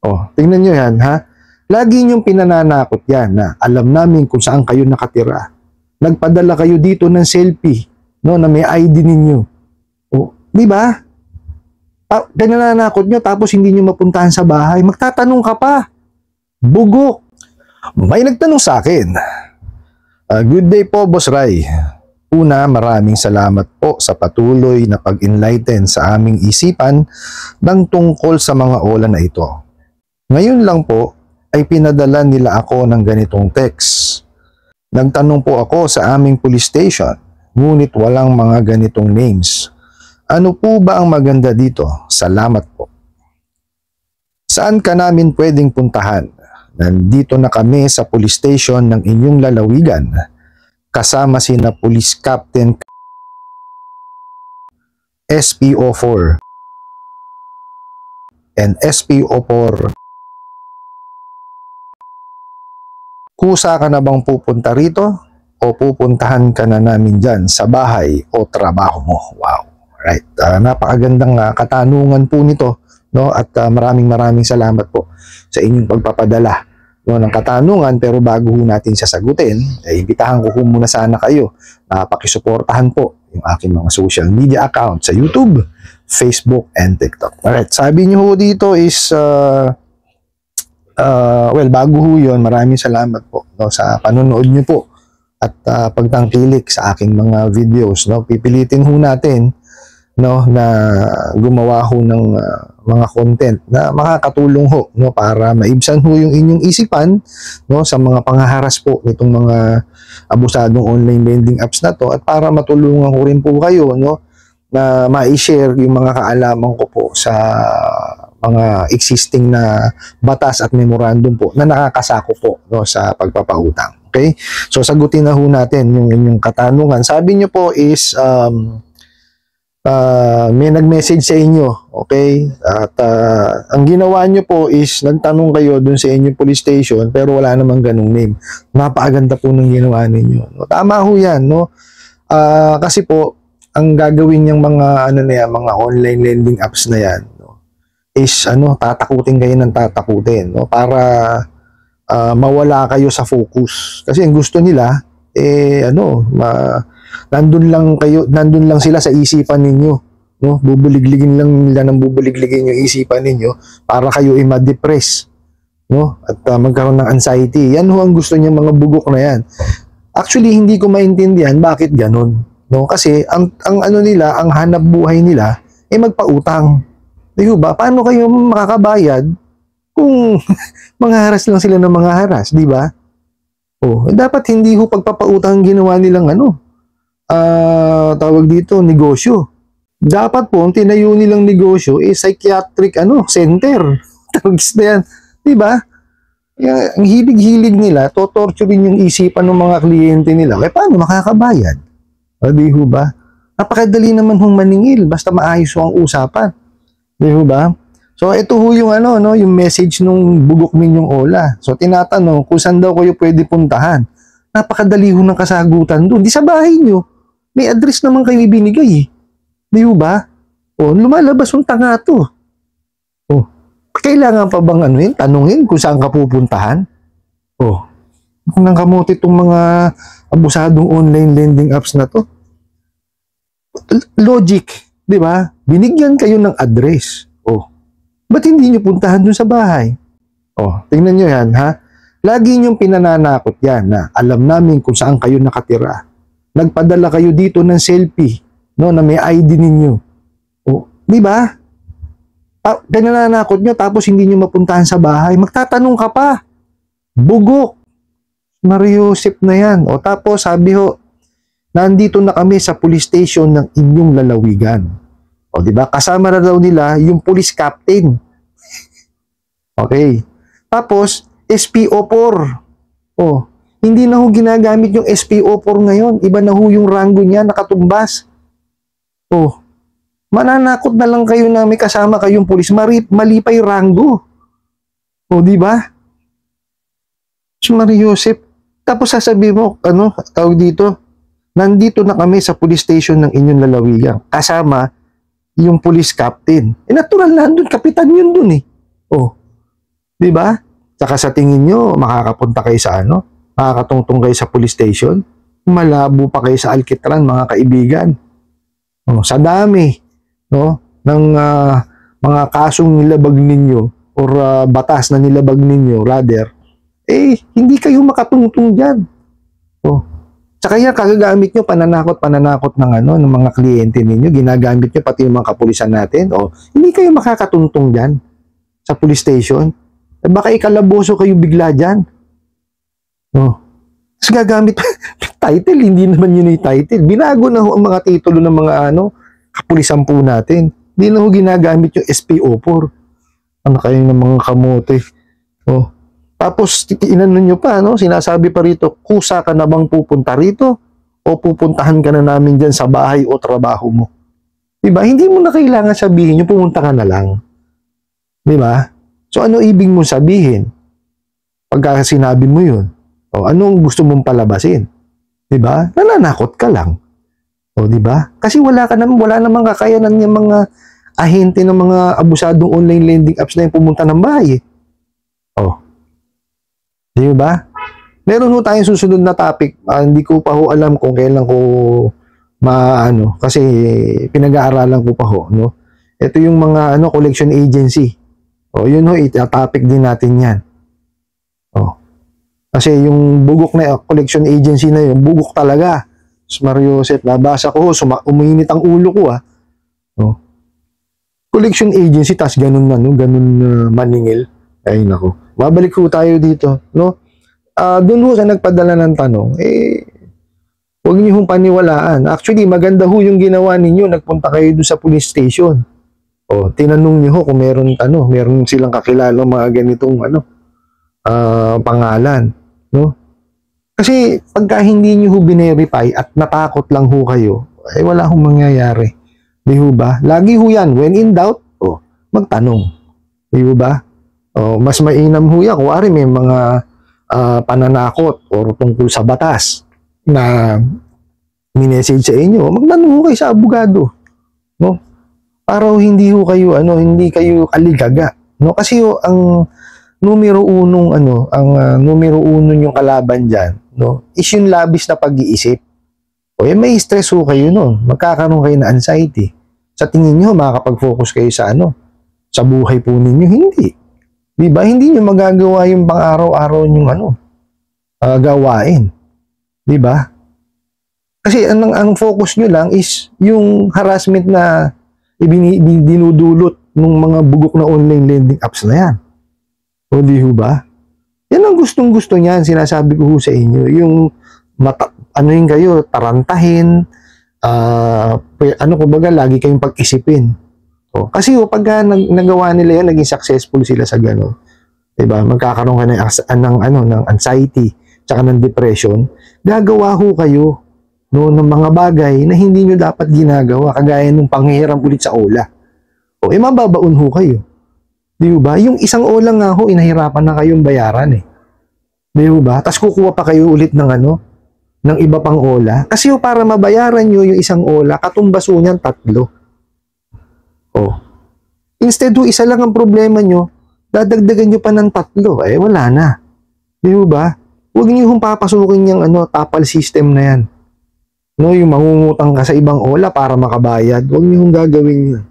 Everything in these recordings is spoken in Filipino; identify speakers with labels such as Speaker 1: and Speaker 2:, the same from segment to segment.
Speaker 1: Oh, tingnan nyo yan, ha? Lagi nyong pinananakot yan na alam namin kung saan kayo nakatira. Nagpadala kayo dito ng selfie, no, na may ID ninyo. Oh, di ba? Pinananakot nyo tapos hindi nyo mapuntahan sa bahay. Magtatanong ka pa. Bugok. May nagtanong sa akin. Good day po, Boss Ray. Una, maraming salamat po sa patuloy na pag-enlighten sa aming isipan ng tungkol sa mga ola na ito. Ngayon lang po ay pinadala nila ako ng ganitong text. Nagtanong po ako sa aming police station, ngunit walang mga ganitong names. Ano po ba ang maganda dito? Salamat po. Saan ka namin pwedeng puntahan? Nandito na kami sa police station ng inyong lalawigan. Kasama sina Police Captain SPO4 and SPO4. Kusa ka na bang pupunta rito o pupuntahan ka na namin dyan sa bahay o trabaho mo? Wow. Right. Napakagandang katanungan po nito, no? At maraming salamat po sa inyong pagpapadala, no, ng katanungan. Pero bago ho natin sasagutin, imbitahan ko muna sana kayo na pakisuportahan po yung aking mga social media account sa YouTube, Facebook, and TikTok. Alright, sabi niyo ho dito is well, bago ho yun, maraming salamat po, no, sa panonood niyo po at pagtangkilik sa aking mga videos, no. Pipilitin ho natin, no, na gumawa ho ng mga content na makakatulong ho, no, para maibsan ho yung inyong isipan, no, sa mga panghaharas po nitong mga abusadong online lending apps na to, at para matulungan ko rin po kayo, no, na ma-share yung mga kaalaman ko po sa mga existing na batas at memorandum po na nakakasako po, no, sa pagpapautang. Okay? So sagutin na ho natin yung inyong katanungan. Sabi niyo po is may nag-message sa inyo, okay? At ang ginawa nyo po is nagtanong kayo dun sa inyong police station pero wala namang ganung name. Napakaganda po ng ginawa ninyo. No, tama ho yan, no? Kasi po, ang gagawin niyang mga, mga online lending apps na yan, no, is tatakutin kayo ng tatakutin, no? Para mawala kayo sa focus. Kasi ang gusto nila, nandun lang sila sa isipan ninyo, no? Bubuligligin lang nila ng bubuligligin yung isipan ninyo para kayo ay ma-depress, no? At magkaroon ng anxiety. Yan ho ang gusto niya, mga bugok na yan. Actually, hindi ko maintindihan bakit ganun, no? Kasi ang nila, ang hanap buhay nila ay magpautang. Di ba? Paano kayo makakabayad kung mangharas lang sila ng mangharas, di ba? Dapat hindi ho pagpapautang ginawa nilang tawag dito, negosyo. Dapat po, ang tinayo nilang negosyo psychiatric center. Tawag na yan. Diba? Ang hilig-hilig nila, totorturin yung isipan ng mga kliyente nila. Kaya paano makakabayad? Di ho ba? Napakadali naman hong maningil, basta maayos ho ang usapan. Di ho ba? So, ito ho yung yung message nung bugok ninyong Ola. So, tinatanong kung saan daw kayo pwede puntahan. Napakadali ho ng kasagutan doon. Di sa bahay nyo. May address naman kayo ibinigay, di ba? Lumalabas yung tanga to. Kailangan pa bang tanungin kung saan ka pupuntahan? Nang kamote itong mga abusadong online lending apps na to. Logic, di ba? Binigyan kayo ng address. Ba't hindi nyo puntahan dun sa bahay? Tingnan nyo yan, ha? Lagi nyong pinananakot yan na alam namin kung saan kayo nakatira. Nagpadala kayo dito ng selfie, no, na may ID ninyo. Di ba? Pinananakot nyo tapos hindi nyo mapuntahan sa bahay. Magtatanong ka pa. Bugok. Mariusip na yan. Tapos sabi ho, nandito na kami sa police station ng inyong lalawigan. Di ba? Kasama na daw nila yung police captain. Okay. Tapos, SPO4. Hindi na ho ginagamit yung SPO4 ngayon. Iba na ho yung rango niya, nakatumbas. Mananakot na lang kayo na may kasama kayong pulis. Mali pa yung rango. Di ba? So, Mariusip. Tapos sasabihin mo, tawag dito, nandito na kami sa police station ng inyong lalawigan. Kasama yung police captain. Natural na, doon, kapitan yun doon . Di ba? Tsaka sa tingin nyo, makakapunta kayo sa makakatungtong kayo sa police station, malabo pa kayo sa alkitran, mga kaibigan. Sa dami, ng mga kasong nilabag ninyo or batas na nilabag ninyo, rather, hindi kayo makatungtong dyan. Tsaka yan, kagagamit nyo, pananakot ng mga kliyente ninyo, ginagamit nyo pati yung mga kapulisan natin, hindi kayo makakatuntong dyan sa police station. Baka ikalaboso kayo bigla dyan. Tapos gagamit title, hindi naman yun yung title. Binago na ho ang mga titulo ng mga kapulisan po natin. Hindi na ho ginagamit yung SPO4. Ano kayo ng mga kamote. Tapos inano nyo pa, sinasabi pa rito, kusa ka na bang pupunta rito? O pupuntahan ka na namin dyan sa bahay o trabaho mo? Diba? Hindi mo na kailangan sabihin yung pumunta ka na lang. Diba? So ano ibig mong sabihin? Pagka sinabi mo yun, anong gusto mong palabasin? Diba? Nananakot ka lang. Diba? Kasi wala namang kakayanan ng mga ahente ng mga abusadong online lending apps na yung pumunta ng bahay. Diba? Meron ho tayong susunod na topic. Hindi ko pa ho alam kung kailan ko kasi pinag-aaralan ko pa ho, Ito yung mga collection agency. Yun ho, itatopic din natin 'yan. Kasi yung bugok na collection agency na yun, bugok talaga. Mario Joseph, nabasa ko, uminit ang ulo ko Collection agency, tas ganun maningil. Ay nako. Babalik ko tayo dito, doon ho sa nagpadala ng tanong, huwag niyo hong paniwalaan. Actually, maganda ho yung ginawa ninyo, nagpunta kayo doon sa police station. Tinanong niyo ho kung meron silang kakilala mga ganitong pangalan, Kasi pagka hindi niyo ho binerify at natakot lang ho kayo, wala hong mangyayari. Di ho ba? Lagi ho yan, when in doubt, magtanong. Di ho ba? Mas mainam ho yan. Kuwari may mga pananakot o tungkol sa batas na minessage sa inyo, magtanong ho kayo sa abogado. Para hindi ho kayo, hindi kayo aligaga. Kasi ang numero unong numero uno yung kalaban dyan, is yung labis na pag-iisip. May stress ho kayo nun. Magkakaroon kayo na anxiety. Sa tingin nyo, makakapag-focus kayo sa sa buhay po ninyo. Hindi. Diba? Hindi nyo magagawa yung pang-araw-araw yung gawain. Diba? Kasi ang focus nyo lang is yung harassment na dinudulot ng mga bugok na online lending apps na yan. Di ho ba? Yan ang gustong-gusto niyan, sinasabi ko ho sa inyo. Yung yung kayo, tarantahin, kumbaga, lagi kayong pag-isipin. Kasi pagka nagawa nila yan, naging successful sila sa gano'n. Diba? Magkakaroon ka ng anxiety, tsaka ng depression. Gagawa ho kayo ng mga bagay na hindi nyo dapat ginagawa, kagaya ng panghihiram ulit sa ola. Mababaon ho kayo. Di ba? Yung isang ola nga ho, inahirapan na kayong bayaran Di ba? Tapos kukuha pa kayo ulit ng ng iba pang ola. Kasi para mabayaran nyo yung isang ola, katumbaso niyan 3. Instead isa lang ang problema nyo, dadagdagan nyo pa ng 3. Wala na. Di ba? Huwag nyo hong papasukin yung tapal system na yan. Yung mangungutang ka sa ibang ola para makabayad. Huwag nyo hong gagawin yun.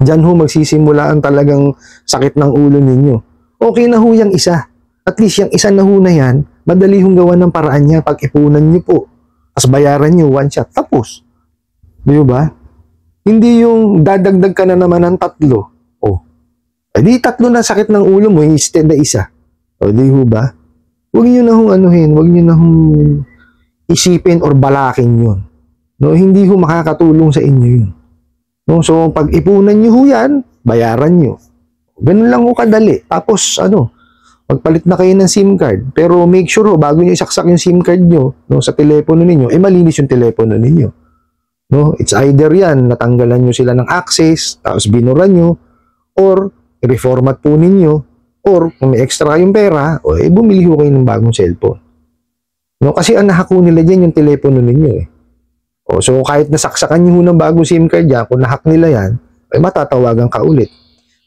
Speaker 1: Diyan ho magsisimula ang talagang sakit ng ulo ninyo. Okay na ho yung isa. At least yung isa na ho na yan, madali hong gawa ng paraan niya. Pag-ipunan nyo po. Tapos bayaran nyo, one shot. Tapos. Di ba? Hindi yung dadagdag ka na naman ng 3. Di 3 na sakit ng ulo mo, instead na isa. Di ho ba? Huwag nyo na hong huwag nyo na hong isipin or balakin yun. Hindi ho makakatulong sa inyo yun. So, pag ipunan nyo ho yan, bayaran nyo. Ganun lang ho kadali. Tapos, magpalit na kayo ng SIM card. Pero make sure ho, bago nyo isaksak yung SIM card nyo sa telepono ninyo, malinis yung telepono ninyo. It's either yan, natanggalan nyo sila ng access, tapos binuran nyo, or reformat po ninyo, or kung may extra kayong pera, bumili ho kayo ng bagong cellphone. Kasi ang nahako nila dyan yung telepono ninyo So kahit nasaksakan nyo ng bagong SIM card dyan, kung nahack nila yan, matatawagan ka ulit.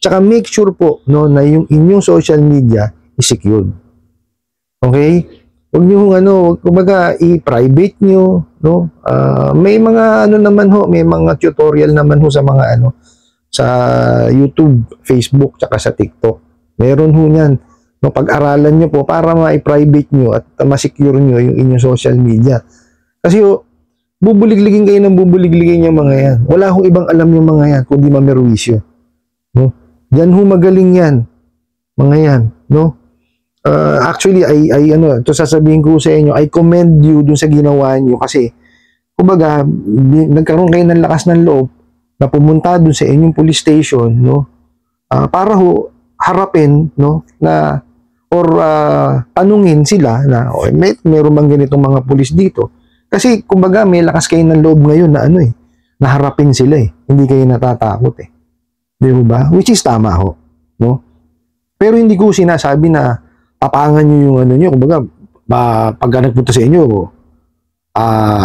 Speaker 1: Tsaka make sure po, no, na yung inyong social media is secured. Okay? Huwag nyo kumbaga i-private nyo, no? May mga naman ho, may mga tutorial naman ho sa mga sa YouTube, Facebook, tsaka sa TikTok. Meron ho niyan. No, pag-aralan nyo po para ma-private nyo at ma-secure nyo yung inyong social media. Kasi bubuligligin kayo ng bubuligligin yung mga yan. Wala hong ibang alam yung mga yan, kundi mamerwisyo. No? Yan ho magaling yan. Mga yan, no? Actually, ito sasabihin ko sa inyo, I commend you dun sa ginawa nyo kasi, kumbaga, nagkaroon kayo ng lakas ng loob na pumunta dun sa inyong police station, no? Para ho, harapin, no? Na, or tanungin sila na, meron bang ganitong mga pulis dito? Kasi, kumbaga, may lakas kayo ng loob ngayon na na harapin sila Hindi kayo natatakot Di ba? Which is tama ho, no? Pero hindi ko sinasabi na tapangan nyo yung nyo, kumbaga, pag nagpunta sa inyo,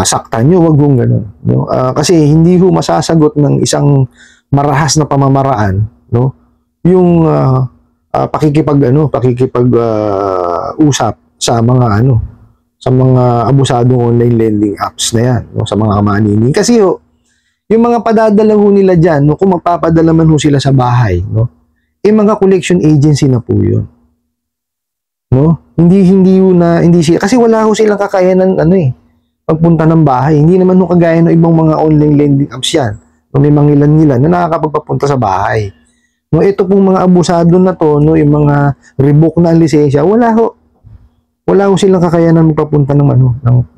Speaker 1: saktan nyo, wag yung gano'n. No? Kasi hindi ho masasagot ng isang marahas na pamamaraan, no? Yung usap sa mga sa mga abusadong online lending apps na yan, no? Sa mga kamanining. Kasi yung mga padadala ho nila dyan, no? Kung magpapadala man ho sila sa bahay, no? Mga collection agency na po yun. No? Hindi sila, kasi wala ho silang kakayanan pagpunta ng bahay. Hindi naman ho kagaya ng ibang mga online lending apps yan. No, may mangilan-ngilan na nakakapagpapunta sa bahay. No, ito pong mga abusado na to, no, yung mga revoke na lisensya, wala ho silang kakayanan magpapunta ng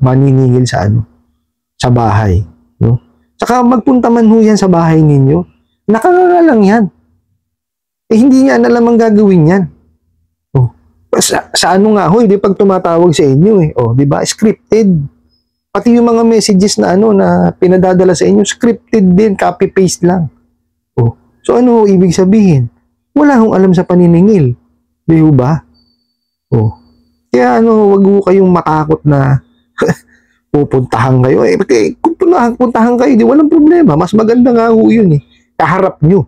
Speaker 1: maniningil sa bahay, no? Saka magpunta man ho yan sa bahay ninyo, nakakagalang yan. Hindi niya alam ang gagawin yan. Sa nga ho, di pag tumatawag sa inyo di ba? Scripted. Pati yung mga messages na na pinadadala sa inyo, scripted din, copy-paste lang. So ano ibig sabihin? Wala hong alam sa paniningil. Di ba? Kaya wag ho kayong matakot na pupuntahan kayo. Kung puntahan kayo, di walang problema. Mas maganda nga ho yun Kaharap nyo.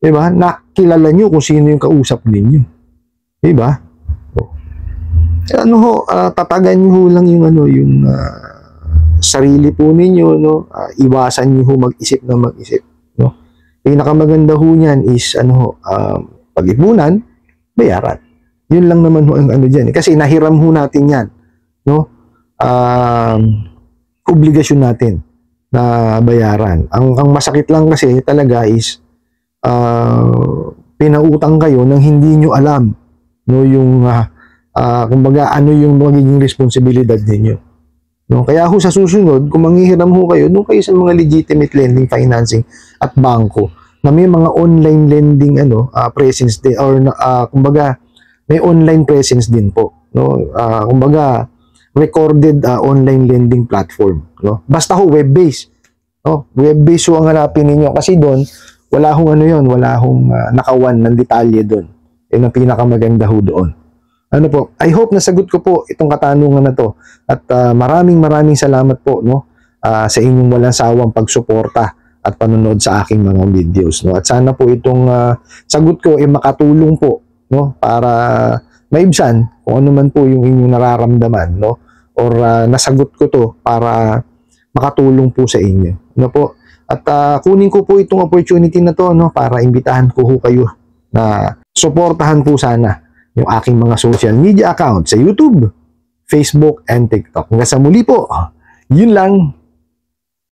Speaker 1: Di ba? Nakilala nyo kung sino yung kausap ninyo. Di ba? Tatagan nyo lang yung sarili po ninyo, no? Iwasan nyo mag-isip na mag-isip, no? Pinakamaganda ho niyan is pag-ipunan, bayaran. Yun lang naman ho ang dyan. Kasi nahiram ho natin yan, no? Obligasyon natin na bayaran. Ang masakit lang kasi talaga is pinautang kayo nang hindi nyo alam, no, yung kumbaga yung magiging responsibilidad ninyo, no? Kaya ho sa susunod, kung manghihiram ho kayo, doon kayo sa mga legitimate lending financing at bangko na may mga online lending presence din, or kumbaga may online presence din po, no? Kumbaga recorded online lending platform, no? Basta ho web-based, no? Web-based ho ang hanapin ninyo kasi doon wala hong wala hong nakawan ng detalye doon. Yun ang pinakamaganda ho doon. I hope nasagot ko po itong katanungan na to at maraming salamat po, no, sa inyong walang sawang pagsuporta at panonood sa aking mga videos, no. At sana po itong sagot ko makatulong po, no, para maibsan kung ano man po yung inyong nararamdaman, no, or nasagot ko to para makatulong po sa inyo, no po. At kunin ko po itong opportunity na to, no, para imbitahan ko kayo na suportahan po sana yung aking mga social media account sa YouTube, Facebook, and TikTok. Hanggang sa muli po, yun lang.